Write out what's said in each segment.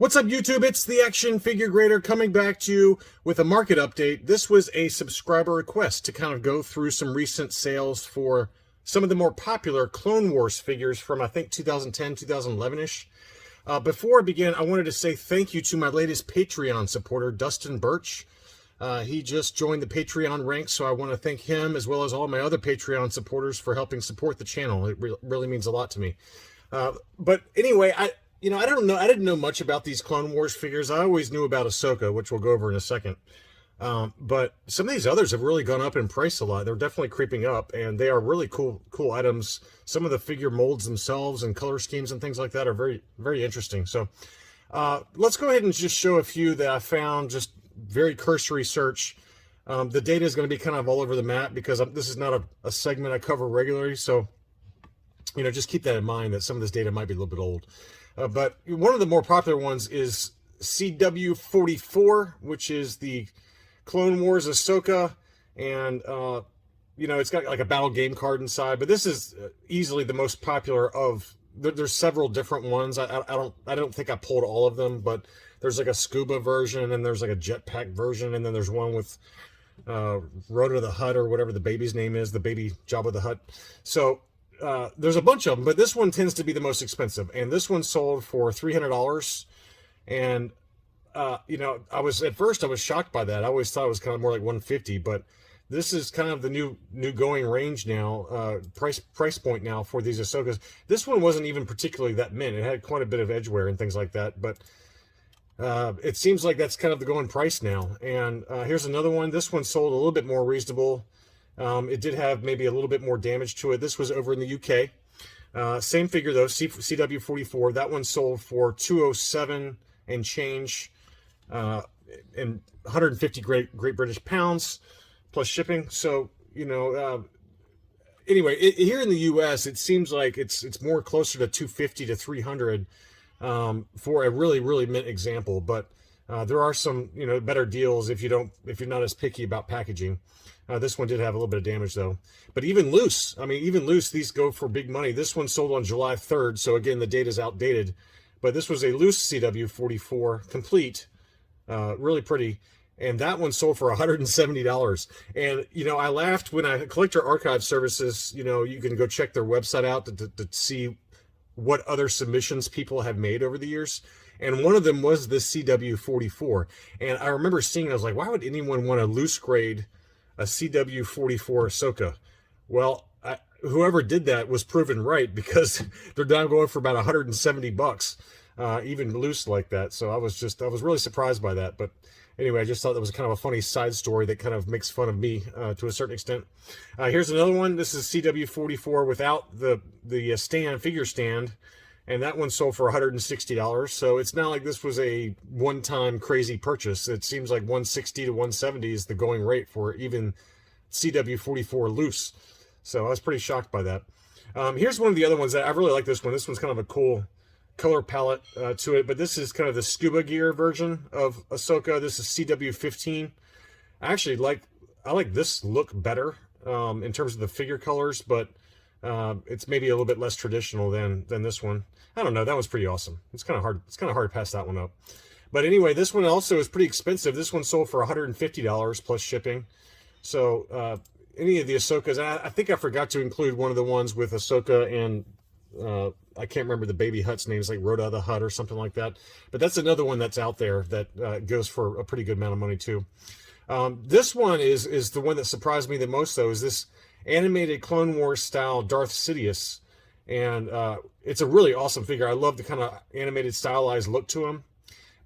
What's up, YouTube? It's the Action Figure Grader coming back to you with a market update. This was a subscriber request to kind of go through some recent sales for some of the more popular Clone Wars figures from, I think, 2010, 2011-ish. Before I begin, I wanted to say thank you to my latest Patreon supporter, Dustin Birch. He just joined the Patreon ranks, so I want to thank him as well as all my other Patreon supporters for helping support the channel. It really means a lot to me. But anyway, I don't know. I didn't know much about these Clone Wars figures. I always knew about Ahsoka, which we'll go over in a second. But some of these others have really gone up in price a lot. They're definitely creeping up, and they are really cool items. Some of the figure molds themselves and color schemes and things like that are very, very interesting. So let's go ahead and just show a few that I found, just very cursory search. The data is going to be kind of all over the map because this is not a segment I cover regularly. So, just keep that in mind that some of this data might be a little bit old. But one of the more popular ones is CW44, which is the Clone Wars Ahsoka, and it's got like a battle game card inside. But this is easily the most popular of. There's several different ones. I don't think I pulled all of them, but there's like a scuba version, and there's like a jetpack version, and then there's one with Rhoda the Hutt, or whatever the baby's name is, the baby Jabba the Hutt. So. There's a bunch of them, but this one tends to be the most expensive, and this one sold for $300. And I was shocked by that. I always thought it was kind of more like $150, but this is kind of the new going range now, price point now for these Ahsokas. This one wasn't even particularly that mint. It had quite a bit of edgeware and things like that, but it seems like that's kind of the going price now. And here's another one. This one sold a little bit more reasonable. It did have maybe a little bit more damage to it. This was over in the UK. Same figure though, CW44. That one sold for $207 and change, and 150 Great British pounds plus shipping. So anyway, here in the US, it seems like it's more closer to 250 to 300 for a really mint example. But there are some better deals if you're not as picky about packaging. This one did have a little bit of damage though. But even loose, these go for big money. This one sold on July 3rd, so again the data is outdated. But this was a loose CW44 complete, really pretty, and that one sold for $170. And I laughed when Collector Archive Services. You can go check their website out to see what other submissions people have made over the years. And one of them was the CW44. And I remember seeing it, I was like, why would anyone want to loose grade a CW44 Ahsoka? Well, whoever did that was proven right, because they're now going for about $170, even loose like that. So I was really surprised by that. But anyway, I just thought that was kind of a funny side story that kind of makes fun of me to a certain extent. Here's another one. This is CW44 without the figure stand. And that one sold for $160. So it's not like this was a one-time crazy purchase. It seems like $160 to $170 is the going rate for even CW44 loose. So I was pretty shocked by that. Here's one of the other ones that I really like. This one. This one's kind of a cool color palette to it. But this is kind of the scuba gear version of Ahsoka. This is CW15. I like this look better in terms of the figure colors, but it's maybe a little bit less traditional than this one. I don't know. That was pretty awesome. It's kind of hard to pass that one up. But anyway, this one also is pretty expensive. This one sold for $150 plus shipping. So any of the Ahsokas, I think I forgot to include one of the ones with Ahsoka and I can't remember the baby Hutt's names, like Rhoda the Hutt or something like that. But that's another one that's out there that goes for a pretty good amount of money too. This one is the one that surprised me the most though, is this animated Clone Wars style Darth Sidious. And it's a really awesome figure. I love the kind of animated stylized look to him,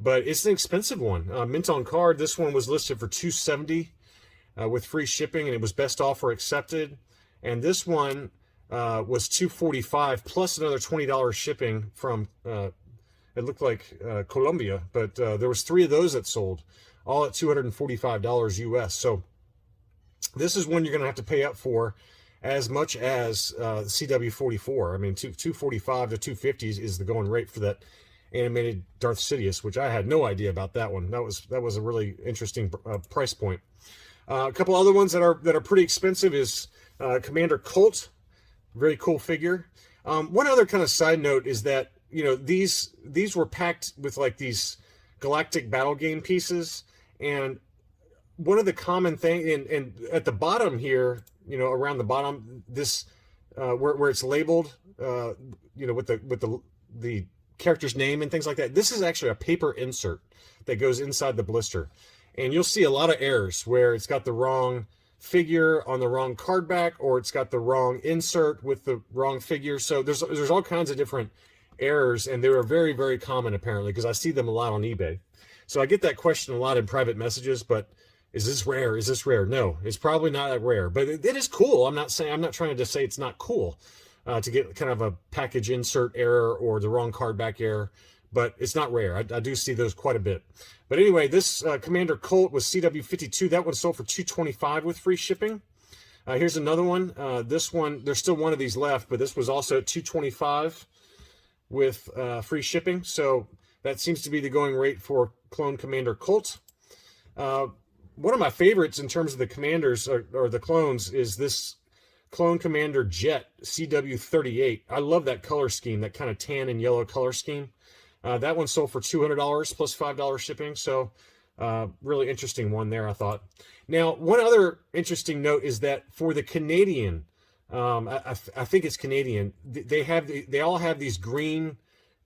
but it's an expensive one. Mint on card, this one was listed for $270 with free shipping, and it was best offer accepted. And this one was $245 plus another $20 shipping from it looked like Colombia, but there was 3 of those that sold, all at $245 US. So this is one you're going to have to pay up for as much as CW44. I mean, $245 to $250 is the going rate for that animated Darth Sidious, which I had no idea about that one. That was a really interesting price point. A couple other ones that are pretty expensive is Commander Colt. Very cool figure. One other kind of side note is that you know, these were packed with like these galactic battle game pieces, and one of the common thing, and at the bottom here, you know, around the bottom, this where it's labeled, you know, with the character's name and things like that. This is actually a paper insert that goes inside the blister, and you'll see a lot of errors where it's got the wrong figure on the wrong card back, or it's got the wrong insert with the wrong figure. So there's all kinds of different errors, and they are very, very common apparently, because I see them a lot on eBay. So I get that question a lot in private messages, but is this rare? Is this rare? No, it's probably not that rare, but it is cool. I'm not trying to say it's not cool to get kind of a package insert error or the wrong card back error, but it's not rare. I do see those quite a bit. But anyway, this Commander Colt was CW52. That one sold for $225 with free shipping. Here's another one. This one, there's still one of these left, but this was also at $225 with free shipping. So that seems to be the going rate for Clone Commander Colt. One of my favorites in terms of the commanders or the clones is this Clone Commander Jet CW38. I love that color scheme, that kind of tan and yellow color scheme. That one sold for $200 plus $5 shipping. So really interesting one there, I thought. Now, one other interesting note is that for the Canadian, I think it's Canadian, they all have these green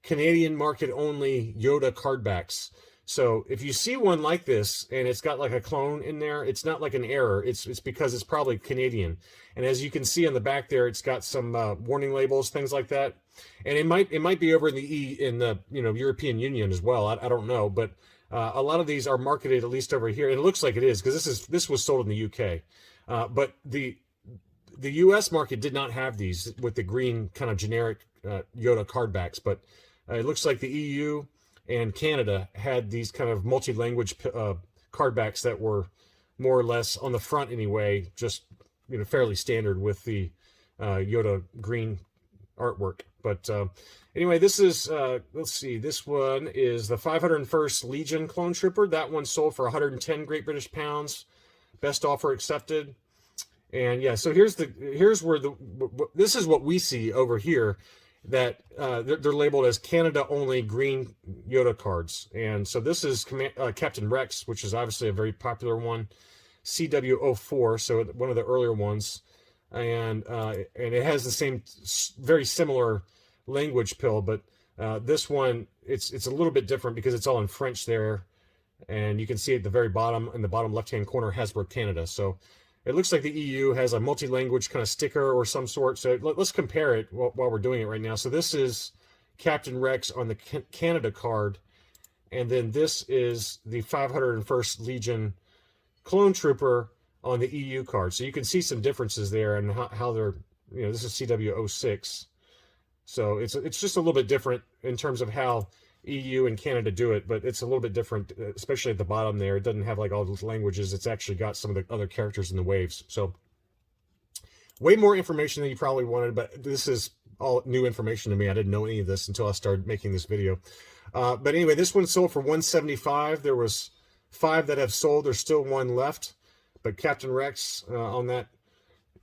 Canadian market only Yoda card backs. So if you see one like this and it's got like a clone in there, it's not like an error. It's because it's probably Canadian. And as you can see on the back there, it's got some warning labels, things like that. And it might be over in the you know, European Union as well. I don't know, but a lot of these are marketed at least over here. And it looks like it is, because this was sold in the UK. But the US market did not have these with the green kind of generic Yoda card backs, but it looks like the EU and Canada had these kind of multi-language card backs that were more or less on the front anyway, just, you know, fairly standard with the Yoda green artwork. But anyway, this is, let's see, this one is the 501st Legion Clone Trooper. That one sold for 110 Great British Pounds. Best offer accepted. And yeah, so here's where this is what we see over here, that they're labeled as Canada only green Yoda cards. And so this is Captain Rex, which is obviously a very popular one, CW04, so one of the earlier ones. And it has the same, very similar language pill, but this one, it's a little bit different because it's all in French there. And you can see at the very bottom, in the bottom left-hand corner, Hasbro Canada. So it looks like the EU has a multi-language kind of sticker or some sort. So let's compare it while we're doing it right now. So this is Captain Rex on the Canada card. And then this is the 501st Legion Clone Trooper on the EU card. So you can see some differences there and how they're, you know, this is CW06. So it's just a little bit different in terms of how EU and Canada do it, but it's a little bit different, especially at the bottom there. It doesn't have like all those languages. It's actually got some of the other characters in the waves. So way more information than you probably wanted, but this is all new information to me. I didn't know any of this until I started making this video. But anyway, this one sold for $175. There was 5 that have sold. There's still 1 left, but Captain Rex on that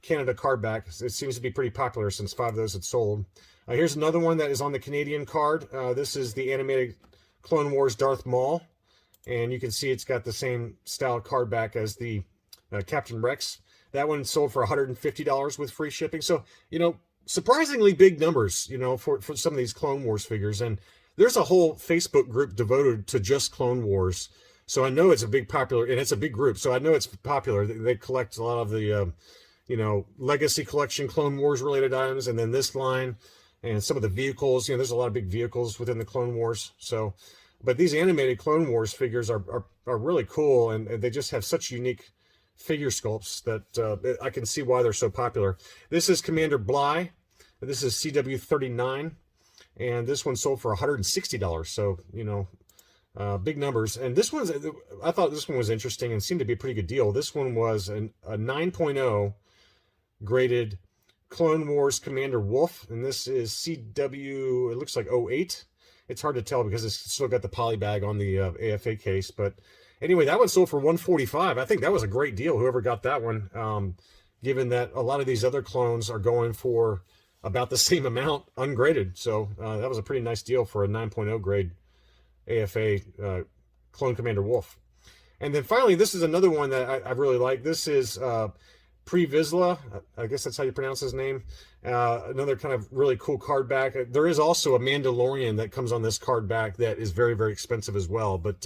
Canada card back, it seems to be pretty popular since 5 of those had sold. Here's another one that is on the Canadian card. This is the animated Clone Wars Darth Maul. And you can see it's got the same style card back as the Captain Rex. That one sold for $150 with free shipping. So, you know, surprisingly big numbers, you know, for some of these Clone Wars figures. And there's a whole Facebook group devoted to just Clone Wars. So I know it's a big popular, and it's a big group. So I know it's popular. They collect a lot of the, you know, Legacy Collection Clone Wars related items. And then this line. And some of the vehicles, you know, there's a lot of big vehicles within the Clone Wars. So, but these animated Clone Wars figures are really cool, and they just have such unique figure sculpts that I can see why they're so popular. This is Commander Bly. This is CW39, and this one sold for $160. So, you know, big numbers. And this one's, I thought this one was interesting and seemed to be a pretty good deal. This one was a 9.0 graded Clone Wars Commander Wolffe, and this is CW, it looks like 08. It's hard to tell because it's still got the poly bag on the AFA case, but anyway, that one sold for $145. I think that was a great deal, whoever got that one, given that a lot of these other clones are going for about the same amount ungraded. So that was a pretty nice deal for a 9.0 grade AFA Clone Commander Wolffe. And then finally, this is another one that I really like. This is Vizla. I guess that's how you pronounce his name. Another kind of really cool card back. There is also a Mandalorian that comes on this card back that is very, very expensive as well. But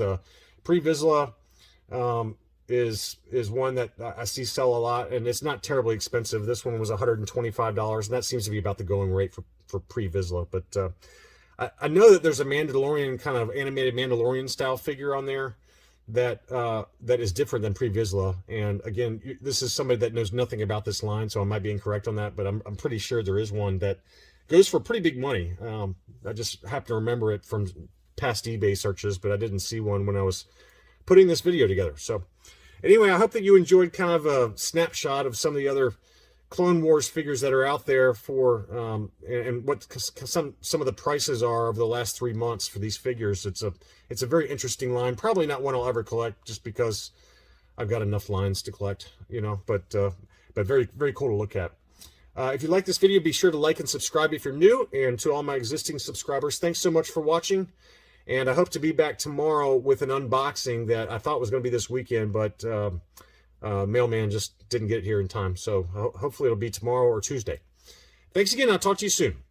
Vizla is one that I see sell a lot, and it's not terribly expensive. This one was $125, and that seems to be about the going rate for Vizla. But I know that there's a Mandalorian kind of animated Mandalorian style figure on there that is different than Vizla. And again, this is somebody that knows nothing about this line, so I might be incorrect on that, but I'm pretty sure there is one that goes for pretty big money. I just happen to remember it from past eBay searches, but I didn't see one when I was putting this video together. So anyway, I hope that you enjoyed kind of a snapshot of some of the other Clone Wars figures that are out there for and what some of the prices are over the last 3 months for these figures. It's a very interesting line. Probably not one I'll ever collect, just because I've got enough lines to collect, you know. But very, very cool to look at. If you like this video, be sure to like and subscribe if you're new. And to all my existing subscribers, thanks so much for watching. And I hope to be back tomorrow with an unboxing that I thought was going to be this weekend, but mailman just didn't get it here in time. So hopefully it'll be tomorrow or Tuesday. Thanks again. I'll talk to you soon.